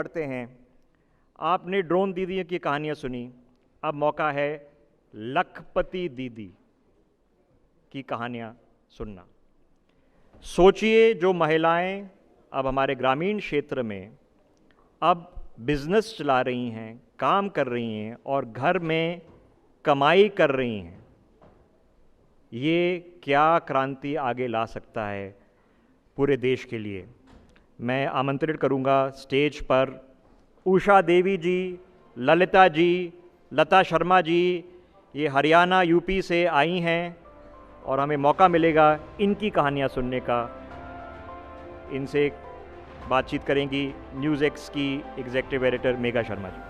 पढ़ते हैं। आपने ड्रोन दीदी की कहानियाँ सुनी, अब मौका है लखपति दीदी की कहानियाँ सुनना। सोचिए, जो महिलाएं अब हमारे ग्रामीण क्षेत्र में अब बिजनेस चला रही हैं, काम कर रही हैं और घर में कमाई कर रही हैं, ये क्या क्रांति आगे ला सकता है पूरे देश के लिए। मैं आमंत्रित करूंगा स्टेज पर उषा देवी जी, ललिता जी, लता शर्मा जी। ये हरियाणा यूपी से आई हैं और हमें मौका मिलेगा इनकी कहानियाँ सुनने का। इनसे बातचीत करेंगी न्यूज़ एक्स की एग्जीक्यूटिव एडिटर मेघा शर्मा जी।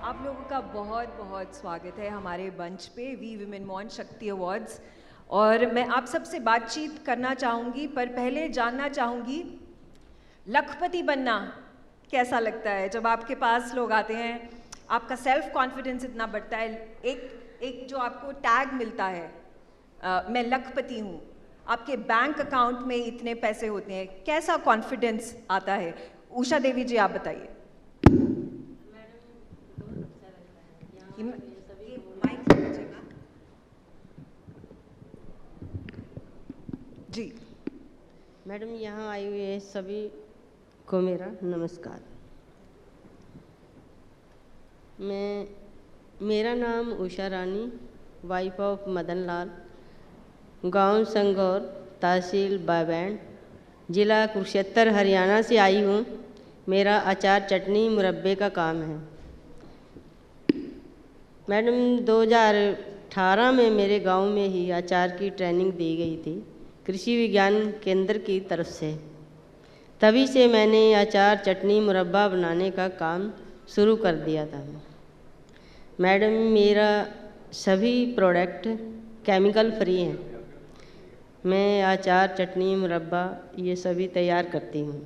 आप लोगों का बहुत बहुत स्वागत है हमारे मंच पे वी विमेन मॉन शक्ति अवार्ड्स। और मैं आप सबसे बातचीत करना चाहूँगी, पर पहले जानना चाहूँगी लखपति बनना कैसा लगता है। जब आपके पास लोग आते हैं, आपका सेल्फ कॉन्फिडेंस इतना बढ़ता है, एक जो आपको टैग मिलता है मैं लखपति हूँ, आपके बैंक अकाउंट में इतने पैसे होते हैं, कैसा कॉन्फिडेंस आता है। उषा देवी जी, आप बताइए। जी मैडम, यहाँ आई हुए सभी को मेरा नमस्कार। मेरा नाम उषा रानी, वाइफ ऑफ मदन लाल, गांव संगौर, तहसील बाबैंड, ज़िला कुरुक्षेत्र, हरियाणा से आई हूँ। मेरा अचार चटनी मुरब्बे का काम है। मैडम, 2018 में मेरे गांव में ही अचार की ट्रेनिंग दी गई थी कृषि विज्ञान केंद्र की तरफ से। तभी से मैंने अचार चटनी मुरब्बा बनाने का काम शुरू कर दिया था। मैडम, मेरा सभी प्रोडक्ट केमिकल फ्री हैं। मैं अचार चटनी मुरब्बा ये सभी तैयार करती हूँ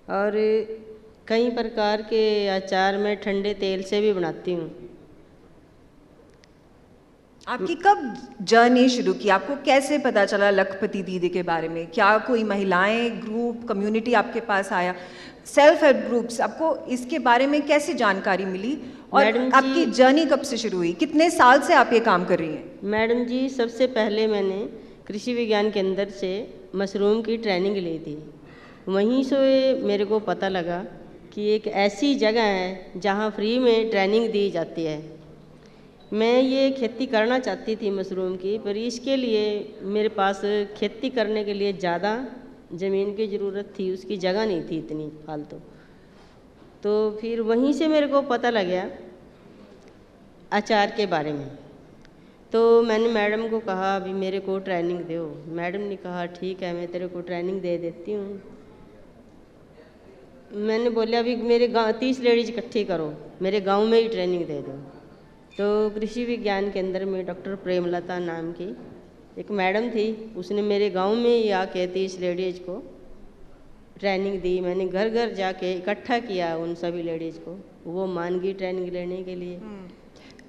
और कई प्रकार के अचार मैं ठंडे तेल से भी बनाती हूँ। आपकी कब जर्नी शुरू की, आपको कैसे पता चला लखपति दीदी के बारे में? क्या कोई महिलाएं ग्रुप, कम्युनिटी आपके पास आया, सेल्फ हेल्प ग्रुप्स, आपको इसके बारे में कैसे जानकारी मिली और आपकी जर्नी कब से शुरू हुई? कितने साल से आप ये काम कर रही हैं? मैडम जी, सबसे पहले मैंने कृषि विज्ञान केंद्र से मशरूम की ट्रेनिंग ली थी। वहीं से मेरे को पता लगा कि एक ऐसी जगह है जहाँ फ्री में ट्रेनिंग दी जाती है। मैं ये खेती करना चाहती थी मशरूम की, पर इसके लिए मेरे पास खेती करने के लिए ज़्यादा ज़मीन की ज़रूरत थी, उसकी जगह नहीं थी इतनी फालतू। तो फिर वहीं से मेरे को पता लग गया अचार के बारे में। तो मैंने मैडम को कहा अभी मेरे को ट्रेनिंग दो। मैडम ने कहा ठीक है, मैं तेरे को ट्रेनिंग दे देती हूँ। मैंने बोला अभी मेरे गाँव 30 लेडीज इकट्ठी करो, मेरे गाँव में ही ट्रेनिंग दे दो। तो कृषि विज्ञान केंद्र में डॉक्टर प्रेमलता नाम की एक मैडम थी, उसने मेरे गांव में ही आके 30 लेडीज़ को ट्रेनिंग दी। मैंने घर घर जाके इकट्ठा किया उन सभी लेडीज़ को, वो मान गई ट्रेनिंग लेने के लिए।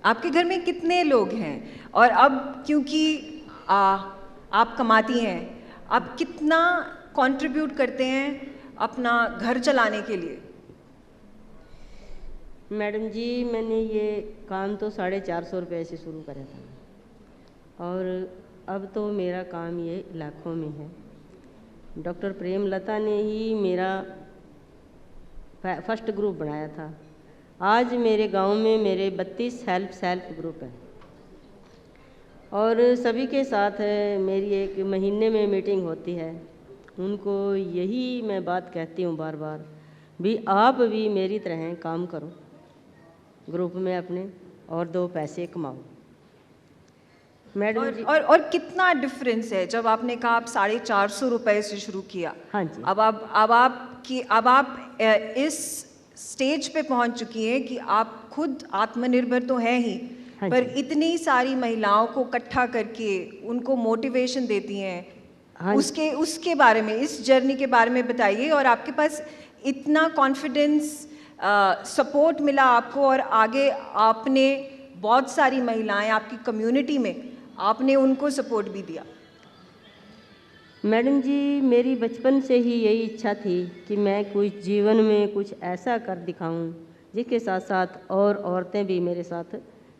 आपके घर में कितने लोग हैं? और अब क्योंकि आप कमाती हैं, आप कितना कंट्रीब्यूट करते हैं अपना घर चलाने के लिए? मैडम जी, मैंने ये काम तो 450 रुपये से शुरू करा था और अब तो मेरा काम ये लाखों में है। डॉक्टर प्रेमलता ने ही मेरा फर्स्ट ग्रुप बनाया था। आज मेरे गांव में मेरे 32 सेल्फ ग्रुप हैं और सभी के साथ मेरी एक महीने में मीटिंग होती है। उनको यही मैं बात कहती हूँ बार बार, भी आप भी मेरी तरह काम करो ग्रुप में अपने और 2 पैसे कमाओ। मैडम जी, और कितना डिफरेंस है जब आपने कहा आप 450 रुपये से शुरू किया? हाँ जी। अब आप इस स्टेज पे पहुंच चुकी हैं कि आप खुद आत्मनिर्भर तो हैं ही, हाँ पर जी। इतनी सारी महिलाओं को इकट्ठा करके उनको मोटिवेशन देती हैं। हाँ, उसके बारे में, इस जर्नी के बारे में बताइए। और आपके पास इतना कॉन्फिडेंस, सपोर्ट मिला आपको और आगे आपने बहुत सारी महिलाएं आपकी कम्युनिटी में आपने उनको सपोर्ट भी दिया। मैडम जी, मेरी बचपन से ही यही इच्छा थी कि मैं कुछ जीवन में कुछ ऐसा कर दिखाऊं जिसके साथ साथ और औरतें भी मेरे साथ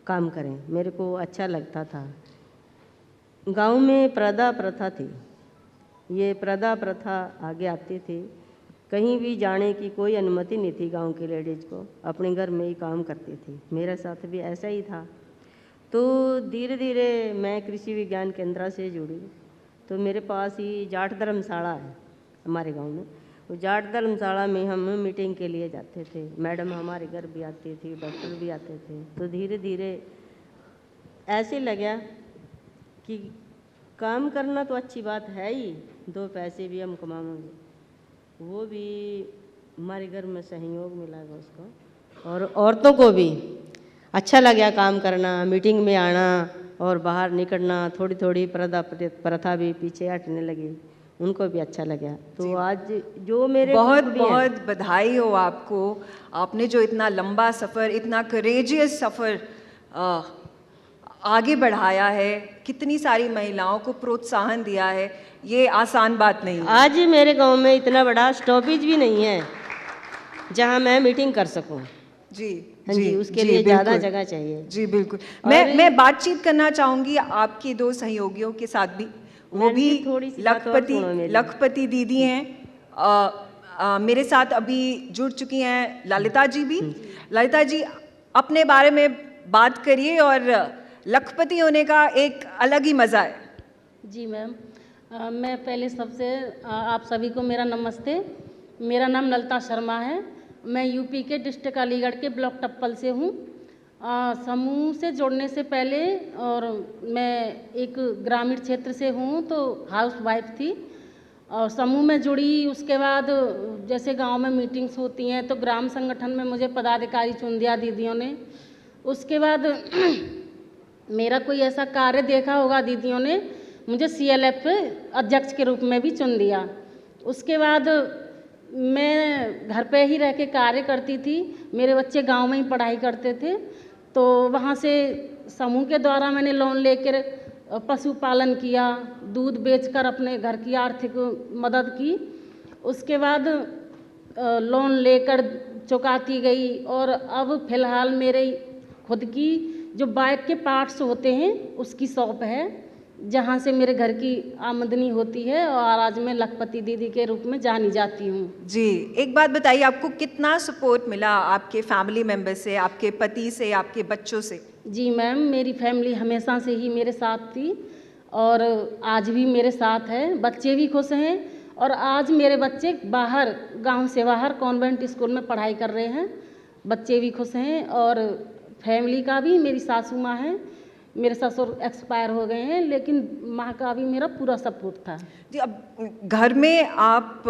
काम करें। मेरे को अच्छा लगता था। गांव में प्रथा प्रथा थी, ये प्रथा प्रथा आगे आती थी। कहीं भी जाने की कोई अनुमति नहीं थी गांव की लेडीज़ को, अपने घर में ही काम करती थी। मेरे साथ भी ऐसा ही था। तो धीरे धीरे मैं कृषि विज्ञान केंद्र से जुड़ी। तो मेरे पास ही जाट धर्मशाला है हमारे गांव में। वो जाट धर्मशाला में हम मीटिंग के लिए जाते थे। मैडम हमारे घर भी आती थी, डॉक्टर भी आते थे। तो धीरे धीरे ऐसे लगा कि काम करना तो अच्छी बात है ही, दो पैसे भी हम कमाएंगे। वो भी हमारे घर में सहयोग मिलेगा उसको, और औरतों को भी अच्छा लगा काम करना, मीटिंग में आना और बाहर निकलना। थोड़ी थोड़ी प्रथा भी पीछे हटने लगी, उनको भी अच्छा लगा। तो आज जो मेरे बहुत ग्रुप भी हैं, बहुत बधाई हो आपको। आपने जो इतना लंबा सफ़र, इतना करेजियस सफ़र आगे बढ़ाया है, कितनी सारी महिलाओं को प्रोत्साहन दिया है, ये आसान बात नहीं है। आज मेरे गांव में इतना बड़ा स्टॉपेज भी नहीं है जहां मैं मीटिंग कर सकूं। जी हाँ जी, उसके लिए ज़्यादा जगह चाहिए। जी बिल्कुल। मैं बातचीत करना चाहूँगी आपके दो सहयोगियों के साथ भी। वो भी थोड़ी सी बात और सुनो मेरी। लखपति दीदी हैं। मेरे साथ अभी जुड़ चुकी हैं ललिता जी भी। ललिता जी, अपने बारे में बात करिए। और लखपति होने का एक अलग ही मज़ा है। जी मैम, मैं पहले सबसे आप सभी को मेरा नमस्ते। मेरा नाम ललिता शर्मा है। मैं यूपी के डिस्ट्रिक्ट अलीगढ़ के ब्लॉक टप्पल से हूँ। समूह से जुड़ने से पहले, और मैं एक ग्रामीण क्षेत्र से हूँ, तो हाउस वाइफ थी। और समूह में जुड़ी उसके बाद जैसे गांव में मीटिंग्स होती हैं तो ग्राम संगठन में मुझे पदाधिकारी चुन दिया दीदियों ने। उसके बाद मेरा कोई ऐसा कार्य देखा होगा दीदियों ने, मुझे CLF अध्यक्ष के रूप में भी चुन दिया। उसके बाद मैं घर पे ही रह के कार्य करती थी। मेरे बच्चे गांव में ही पढ़ाई करते थे। तो वहाँ से समूह के द्वारा मैंने लोन लेकर पशुपालन किया, दूध बेचकर अपने घर की आर्थिक मदद की। उसके बाद लोन लेकर चुकाती गई। और अब फ़िलहाल मेरे खुद की जो बाइक के पार्ट्स होते हैं उसकी शॉप है, जहाँ से मेरे घर की आमदनी होती है। और आज मैं लखपति दीदी के रूप में जानी जाती हूँ। जी, एक बात बताइए, आपको कितना सपोर्ट मिला आपके फैमिली मेम्बर से, आपके पति से, आपके बच्चों से? जी मैम, मेरी फैमिली हमेशा से ही मेरे साथ थी और आज भी मेरे साथ है। बच्चे भी खुश हैं। और आज मेरे बच्चे बाहर, गांव से बाहर कॉन्वेंट स्कूल में पढ़ाई कर रहे हैं। बच्चे भी खुश हैं। और फैमिली का भी, मेरी सासू माँ हैं, मेरे ससुर एक्सपायर हो गए हैं, लेकिन माँ का भी मेरा पूरा सपोर्ट था। जी, अब घर में आप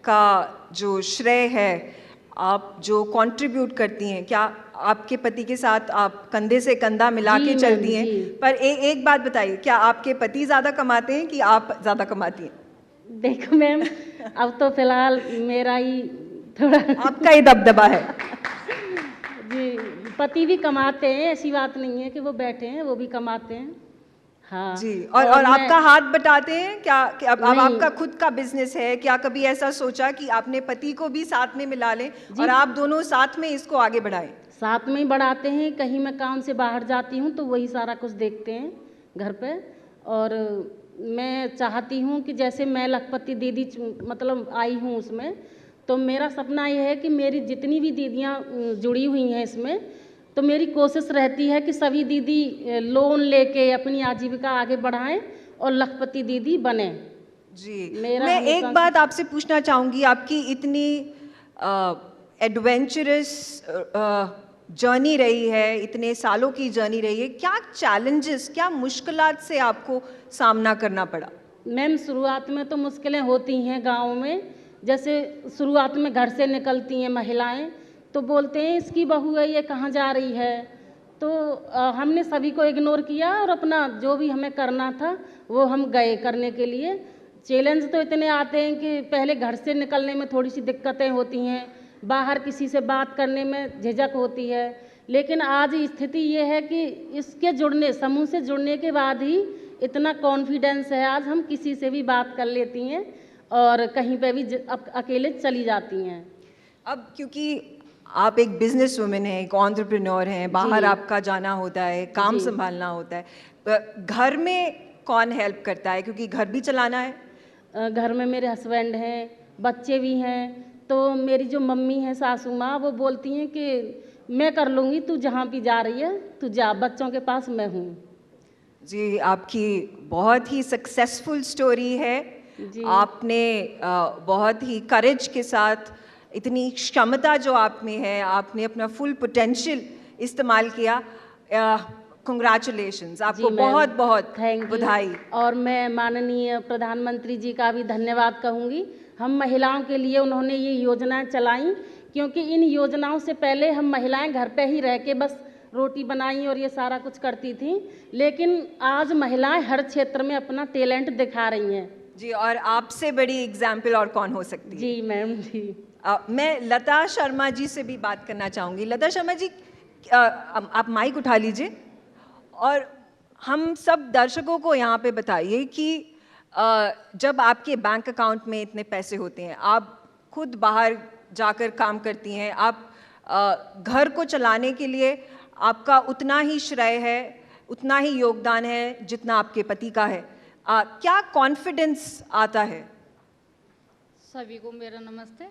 का जो श्रेय है, आप जो कंट्रीब्यूट करती हैं, क्या आपके पति के साथ आप कंधे से कंधा मिला के चलती हैं? पर एक बात बताइए, क्या आपके पति ज़्यादा कमाते हैं कि आप ज़्यादा कमाती हैं? देखो मैम, अब तो फिलहाल मेरा ही थोड़ा आपका ही दबदबा है। जी, पति भी कमाते हैं, ऐसी बात नहीं है कि वो बैठे हैं, वो भी कमाते हैं। हाँ जी। और आपका हाथ बटाते हैं क्या? अब आपका खुद का बिजनेस है, क्या कभी ऐसा सोचा कि आपने पति को भी साथ में मिला लें और आप दोनों साथ में इसको आगे बढ़ाएं? साथ में ही बढ़ाते हैं। कहीं मैं काम से बाहर जाती हूँ तो वही सारा कुछ देखते हैं घर पे। और मैं चाहती हूँ कि जैसे मैं लखपति दीदी मतलब आई हूँ उसमें, तो मेरा सपना ये है कि मेरी जितनी भी दीदियाँ जुड़ी हुई हैं इसमें, तो मेरी कोशिश रहती है कि सभी दीदी लोन लेके अपनी आजीविका आगे बढ़ाएं और लखपति दीदी बने। जी, मैं एक बात आपसे पूछना चाहूँगी, आपकी इतनी एडवेंचरस जर्नी रही है, इतने सालों की जर्नी रही है, क्या चैलेंजेस, क्या मुश्किलात से आपको सामना करना पड़ा? मैम, शुरुआत में तो मुश्किलें होती हैं गाँव में। जैसे शुरुआत में घर से निकलती हैं महिलाएं तो बोलते हैं इसकी बहू है, ये कहाँ जा रही है। तो हमने सभी को इग्नोर किया और अपना जो भी हमें करना था वो हम गए करने के लिए। चैलेंज तो इतने आते हैं कि पहले घर से निकलने में थोड़ी सी दिक्कतें होती हैं, बाहर किसी से बात करने में झिझक होती है लेकिन आज स्थिति ये है कि इसके जुड़ने, समूह से जुड़ने के बाद ही इतना कॉन्फिडेंस है, आज हम किसी से भी बात कर लेती हैं और कहीं पे भी अकेले चली जाती हैं। अब क्योंकि आप एक बिजनेस वुमेन हैं, एक एंटरप्रेन्योर हैं, बाहर आपका जाना होता है, काम संभालना होता है, घर में कौन हेल्प करता है, क्योंकि घर भी चलाना है? घर में मेरे हस्बैंड हैं, बच्चे भी हैं, तो मेरी जो मम्मी है सासू माँ, वो बोलती हैं कि मैं कर लूँगी, तू जहाँ भी जा रही है तू जा, बच्चों के पास मैं हूँ। जी, आपकी बहुत ही सक्सेसफुल स्टोरी है। आपने बहुत ही करेज के साथ, इतनी क्षमता जो आप में है, आपने अपना फुल पोटेंशियल इस्तेमाल किया। कंग्रेचुलेशंस, आपको बहुत बहुत बधाई। और मैं माननीय प्रधानमंत्री जी का भी धन्यवाद कहूँगी। हम महिलाओं के लिए उन्होंने ये योजनाएं चलाई, क्योंकि इन योजनाओं से पहले हम महिलाएं घर पे ही रह के बस रोटी बनाई और ये सारा कुछ करती थी, लेकिन आज महिलाएं हर क्षेत्र में अपना टैलेंट दिखा रही हैं। जी, और आपसे बड़ी एग्जाम्पल और कौन हो सकती है? जी मैम जी। मैं लता शर्मा जी से भी बात करना चाहूँगी। लता शर्मा जी, आप माइक उठा लीजिए और हम सब दर्शकों को यहाँ पे बताइए कि जब आपके बैंक अकाउंट में इतने पैसे होते हैं, आप खुद बाहर जाकर काम करती हैं, आप घर को चलाने के लिए आपका उतना ही श्रेय है, उतना ही योगदान है जितना आपके पति का है। क्या कॉन्फिडेंस आता है? सभी को मेरा नमस्ते।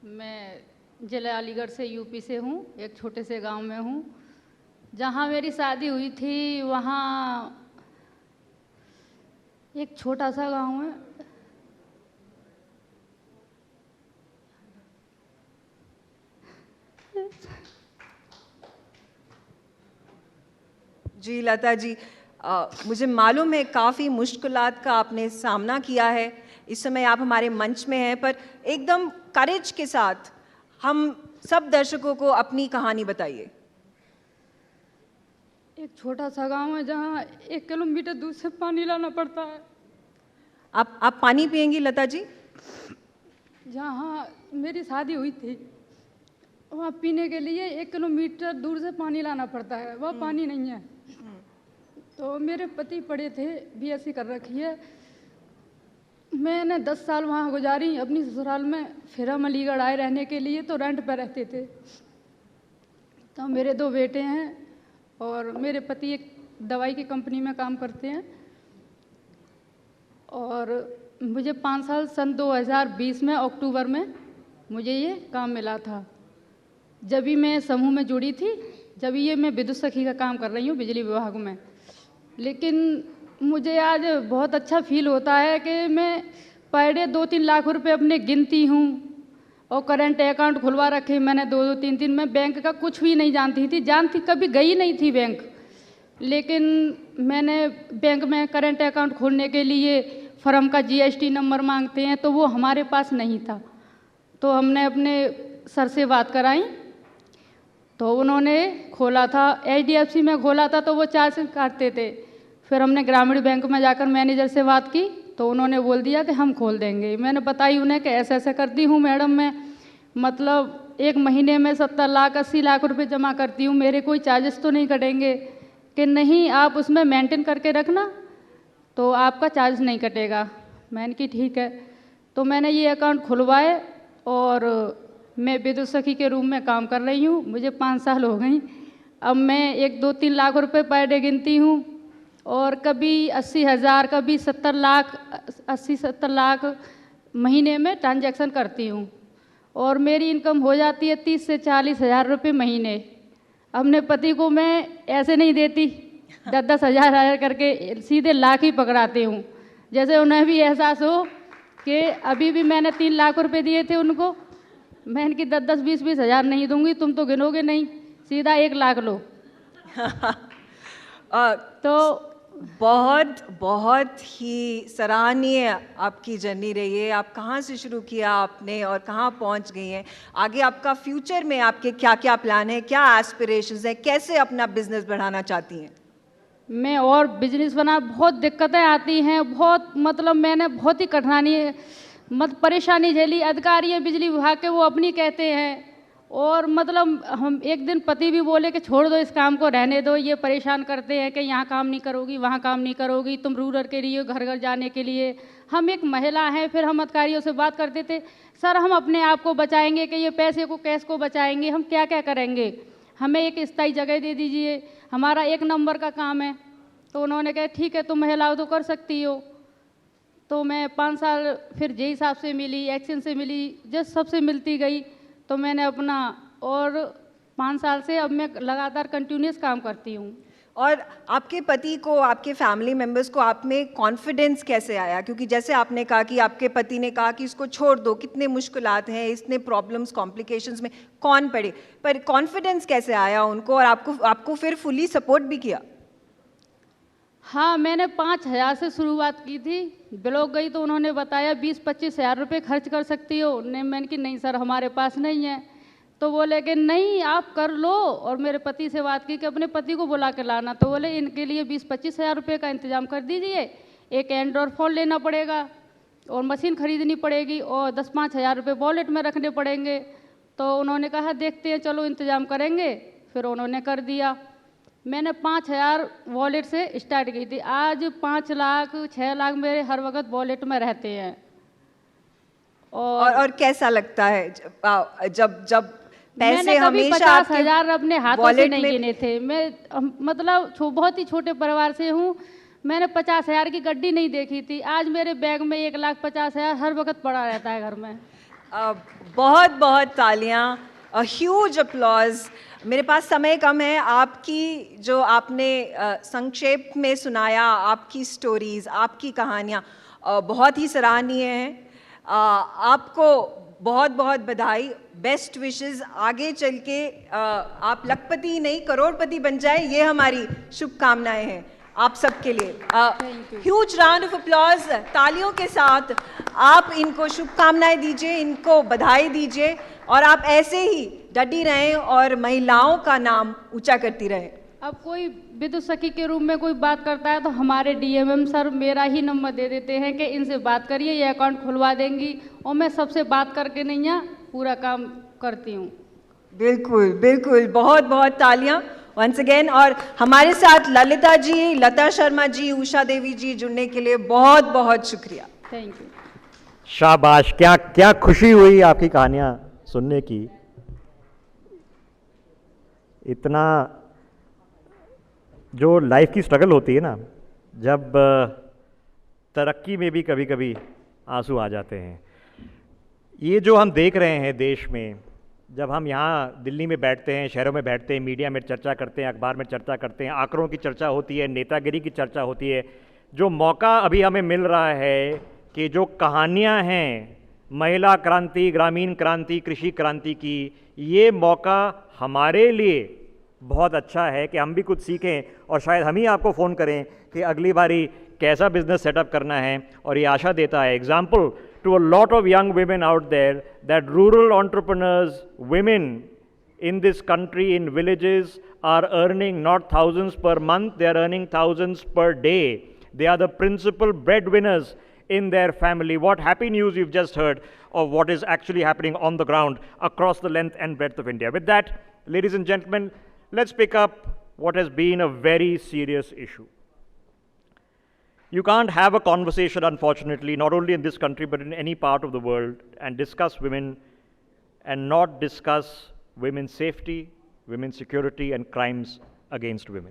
मैं जिला अलीगढ़ से, यूपी से हूँ, एक छोटे से गांव में हूँ। जहाँ मेरी शादी हुई थी वहाँ एक छोटा सा गांव है। जी लता जी, मुझे मालूम है काफ़ी मुश्किलात का आपने सामना किया है। इस समय आप हमारे मंच में हैं, पर एकदम करेज के साथ हम सब दर्शकों को अपनी कहानी बताइए। एक छोटा सा गांव है जहाँ 1 किलोमीटर दूर से पानी लाना पड़ता है। आप पानी पिएंगी लता जी? जहाँ मेरी शादी हुई थी वहाँ पीने के लिए 1 किलोमीटर दूर से पानी लाना पड़ता है, वह पानी नहीं है। तो मेरे पति पढ़े थे, BSc कर रखी है। मैंने 10 साल वहाँ गुजारी अपनी ससुराल में, फिर हम अलीगढ़ आए रहने के लिए, तो रेंट पर रहते थे। तो मेरे 2 बेटे हैं और मेरे पति एक दवाई की कंपनी में काम करते हैं। और मुझे 5 साल सन 2020 में अक्टूबर में मुझे ये काम मिला था। जब भी मैं समूह में जुड़ी थी, जब ये मैं विद्युत सखी का काम कर रही हूँ बिजली विभाग में। लेकिन मुझे आज बहुत अच्छा फील होता है कि मैं पर डे 2-3 लाख रुपए अपने गिनती हूँ और करंट अकाउंट खुलवा रखे मैंने 2-2, 3-3। मैं बैंक का कुछ भी नहीं जानती थी, कभी गई नहीं थी बैंक। लेकिन मैंने बैंक में करंट अकाउंट खोलने के लिए फर्म का GST नंबर मांगते हैं, तो वो हमारे पास नहीं था। तो हमने अपने सर से बात कराई, तो उन्होंने खोला था, HDFC में खोला था, तो वो चार्ज काटते थे। फिर हमने ग्रामीण बैंक में जाकर मैनेजर से बात की, तो उन्होंने बोल दिया कि हम खोल देंगे। मैंने बताई उन्हें कि ऐसे ऐसे करती हूँ मैडम, मैं मतलब 1 महीने में 70 लाख 80 लाख रुपए जमा करती हूँ, मेरे कोई चार्जेस तो नहीं कटेंगे? कि नहीं, आप उसमें मेंटेन करके रखना तो आपका चार्ज नहीं कटेगा। मैंने कि ठीक है। तो मैंने ये अकाउंट खुलवाए और मैं विद्युत सखी के रूम में काम कर रही हूँ। मुझे 5 साल हो गई। अब मैं 1-2-3 लाख रुपए पर डे गिनती हूँ और कभी 80,000, कभी 70 लाख 80-70 लाख महीने में ट्रांजैक्शन करती हूँ और मेरी इनकम हो जाती है 30 से 40 हज़ार रुपये महीने। अपने पति को मैं ऐसे नहीं देती 10-10 हज़ार करके, सीधे लाख ही पकड़ाती हूँ, जैसे उन्हें भी एहसास हो कि अभी भी मैंने 3 लाख रुपए दिए थे उनको। मैं इनकी 10-10, 20-20 हज़ार नहीं दूंगी, तुम तो गिनोगे नहीं, सीधा 1 लाख लो। तो बहुत बहुत ही सराहनीय आपकी जर्नी रही है। आप कहाँ से शुरू किया आपने और कहाँ पहुँच गई हैं? आगे आपका फ्यूचर में आपके क्या क्या प्लान है, क्या एस्पिरेशंस हैं, कैसे अपना बिजनेस बढ़ाना चाहती हैं? मैं और बिजनेस बना, बहुत दिक्कतें आती हैं, बहुत मतलब मैंने बहुत ही कठिनाई परेशानी झेली। अधिकारी हैं बिजली विभाग के, वो अपनी कहते हैं और मतलब हम एक दिन पति भी बोले कि छोड़ दो इस काम को, रहने दो, ये परेशान करते हैं कि यहाँ काम नहीं करोगी, वहाँ काम नहीं करोगी, तुम रूरल के लिए घर घर जाने के लिए। हम एक महिला हैं, फिर हम अधिकारियों से बात करते थे, सर हम अपने आप को बचाएंगे कि ये पैसे को कैश को बचाएंगे, हम क्या क्या करेंगे, हमें एक स्थायी जगह दे दीजिए, हमारा 1 नंबर का काम है। तो उन्होंने कहा ठीक है तुम महिलाओं तो कर सकती हो। तो मैं 5 साल फिर जेई साहब से मिली, एक्शन से मिली, जज सबसे मिलती गई। तो मैंने अपना और 5 साल से अब मैं लगातार कंटिन्यूस काम करती हूँ। और आपके पति को, आपके फैमिली मेंबर्स को आप में कॉन्फिडेंस कैसे आया? क्योंकि जैसे आपने कहा कि आपके पति ने कहा कि इसको छोड़ दो, कितने मुश्किलात हैं, इतने प्रॉब्लम्स कॉम्प्लिकेशंस में कौन पड़े, पर कॉन्फिडेंस कैसे आया उनको और आपको फिर फुली सपोर्ट भी किया? हाँ, मैंने 5,000 से शुरुआत की थी। ब्लॉक गई तो उन्होंने बताया 20-25 हज़ार रुपये खर्च कर सकती हो। मैंने कि नहीं सर हमारे पास नहीं है। तो बोले कि नहीं आप कर लो। और मेरे पति से बात की कि अपने पति को बुला के लाना। तो बोले इनके लिए 20-25 हज़ार रुपये का इंतज़ाम कर दीजिए, एक एंड्रॉयड फ़ोन लेना पड़ेगा और मशीन खरीदनी पड़ेगी और 10-5 हज़ार रुपये वॉलेट में रखने पड़ेंगे। तो उन्होंने कहा देखते हैं, चलो इंतज़ाम करेंगे। फिर उन्होंने कर दिया। मैंने 5,000 वॉलेट से स्टार्ट की थी। आज 5 लाख 6 लाख मेरे हर वक्त वॉलेट में रहते हैं। और कैसा लगता है जब पैसे मैंने कभी हमेशा 50,000 अपने हाथों से नहीं गिने थे। मैं मतलब बहुत ही छोटे परिवार से हूँ। मैंने 50,000 की गड्डी नहीं देखी थी। आज मेरे बैग में 1,50,000 हर वक्त पड़ा रहता है घर में। बहुत बहुत तालियां, ह्यूज अपलॉज। मेरे पास समय कम है। आपकी जो आपने संक्षेप में सुनाया, आपकी स्टोरीज, आपकी कहानियाँ बहुत ही सराहनीय हैं। आपको बहुत बहुत बधाई, बेस्ट विशेस। आगे चल के आप लखपति नहीं करोड़पति बन जाए, ये हमारी शुभकामनाएं हैं आप सबके लिए। ह्यूज राउंड ऑफ अपलॉज, तालियों के साथ आप इनको शुभकामनाएं दीजिए, इनको बधाई दीजिए और आप ऐसे ही डटी रहें और महिलाओं का नाम ऊंचा करती रहें। अब कोई विद्युत सखी के रूप में कोई बात करता है तो हमारे डीएमएम सर मेरा ही नंबर दे देते हैं कि इनसे बात करिए, ये अकाउंट खुलवा देंगी। और मैं सबसे बात करके नहीं है पूरा काम करती हूँ। बिल्कुल बिल्कुल, बहुत बहुत तालियां वंस अगेन। और हमारे साथ ललिता जी, लता शर्मा जी, उषा देवी जी जुड़ने के लिए बहुत बहुत शुक्रिया। Thank you. शाबाश, क्या क्या खुशी हुई आपकी कहानियाँ सुनने की। इतना जो लाइफ की स्ट्रगल होती है ना, जब तरक्की में भी कभी कभी आंसू आ जाते हैं। ये जो हम देख रहे हैं देश में, जब हम यहाँ दिल्ली में बैठते हैं, शहरों में बैठते हैं, मीडिया में चर्चा करते हैं, अखबार में चर्चा करते हैं, आंकड़ों की चर्चा होती है, नेतागिरी की चर्चा होती है, जो मौका अभी हमें मिल रहा है कि जो कहानियाँ हैं महिला क्रांति, ग्रामीण क्रांति, कृषि क्रांति की, ये मौका हमारे लिए बहुत अच्छा है कि हम भी कुछ सीखें और शायद हम ही आपको फ़ोन करें कि अगली बारी कैसा बिजनेस सेटअप करना है। और ये आशा देता है example to a lot of young women out there that rural entrepreneurs, women in this country, in villages, are earning not thousands per month, they are earning thousands per day. They are the principal breadwinners in their family. What happy news you've just heard of what is actually happening on the ground across the length and breadth of India. With that, ladies and gentlemen, let's pick up what has been a very serious issue. You can't have a conversation, unfortunately, not only in this country, but in any part of the world, and discuss women and not discuss women's safety, women's security, and crimes against women.